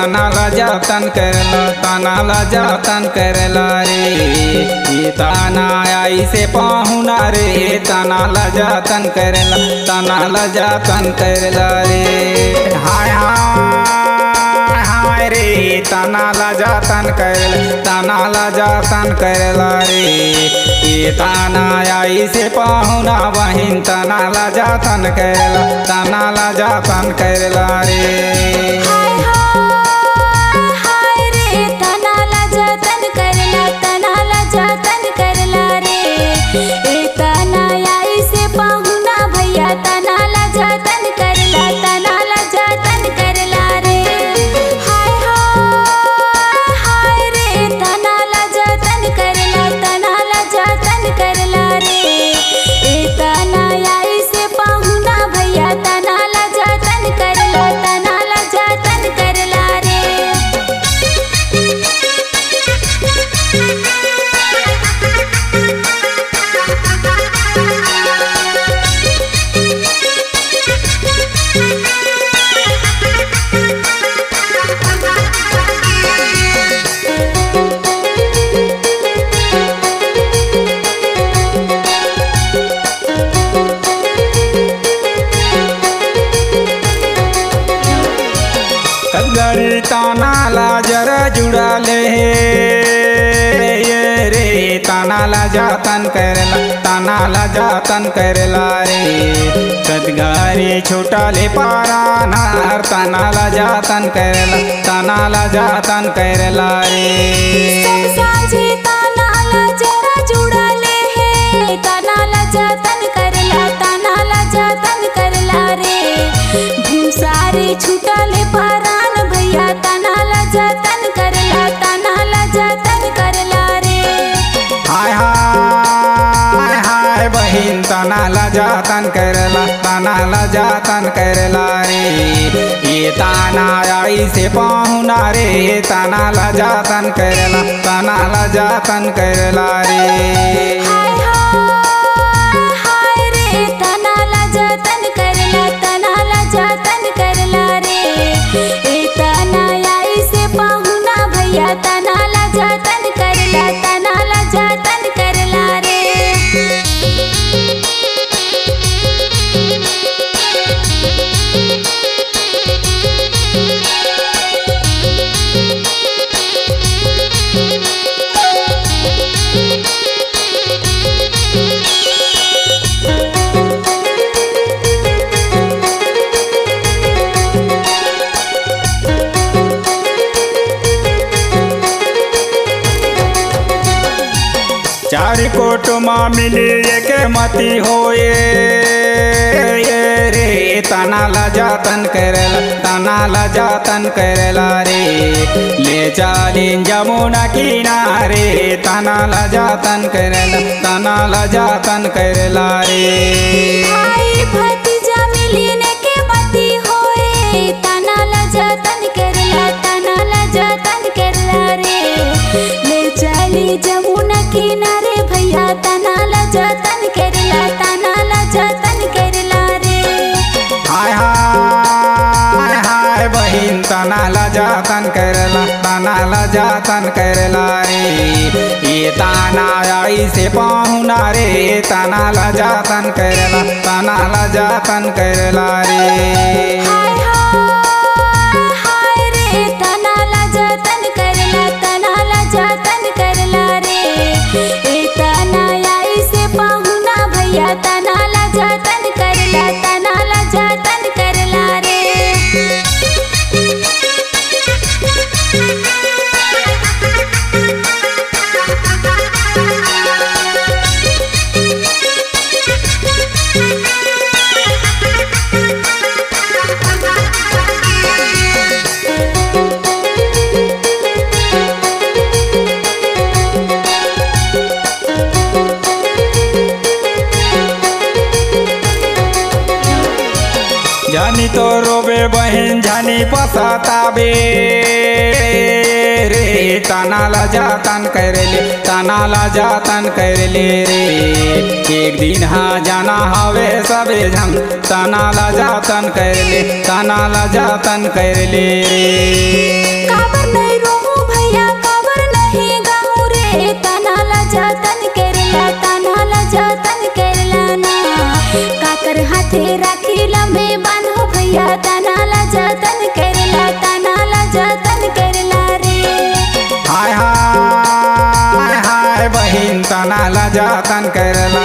तना ला जातन करला तना ला जातन करला रे ये ताना आई से पाहुना रे तना ला जातन करला तना ला जातन करला रे हाय हाय हाय रे तना ला जातन करला तना ला जातन करला रे ये ताना आई से पाहुना बहिन तना ला जातन करला तना ला जातन करला रे हाय हाय रे तना ला जातन करला तना ला जातन करला रे ए तना आई से पाहुना भैया तना ला जातन करला तना ला जातन करला रे हाय हाय रे तना ला जातन करला तना ला जातन करला रे ए तना आई से पाहुना भैया तना ला जातन करला तना ला जातन करला रे कदरी ताना ला जरा जुड़ा ले ये रे ताना ला जातन करला ताना ला जातन करला रे कदगारी छोटा ले पारा नार ताना ला जातन करला ताना ला जातन करला रे साझे तना ला जरा जुड़ा ले है तना ला जातन करला तना ला जातन करला रे भूसारे छूटा ले पारान भैया तना ला जातन करला तना ला जातन करला रे हाय हाय हाय बहिन तना ला जातन करला तना ला जातन करला रे ये ताना आई से पाहुना रे तना ला जातन करला तना ला जातन करला रे हाय हाय रे तना ला जातन करला तना ला जातन करला रे ए तना आई से पाहुना भैया तना ला जातन करला तना ला जातन करला रे चार कोट माँ मिली एक मती होए ये रे तना ला जातन करला तना ला जातन करला रे ले चालीन जमुना किनारे तना ला जातन करला तना ला जातन करला रे भाई भतीजा मिलीने के मती होए तना ला जातन करला तना ला जातन करला रे ले चली जमुना किनारे भैया तना ला जातन करला तना ला जातन करला रे हाय हाय हाय बहिन तना ला जातन करला तना ला जातन करला रे ये ताना आई से पाहुना रे तना ला जातन करला तना ला जातन करला रे हाय हाय रे तना ला जातन करला तना ला जातन करला रे ए तना आई से पाहुना भैया तना ला जातन करला तना ला जातन करला रे खूबे बहन झनी पसताबे रे तना ला जातन करले तना ला जातन करले रे एक दिन हाँ जाना हवे सबे झन तना ला जातन करले तना ला जातन करले रे काबर नहीं रोहू भैया काबर नहीं गाऊं रे तना ला जातन करला ना काकर हाथे राखी लंबे बांधो भैया तना ला जातन करला रे हाय हाय हाय बहिन तना ला जातन करला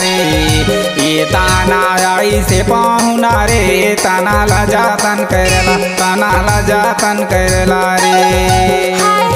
रे ये ताना आई से पाहुना रे तना ला जातन करला रे हाय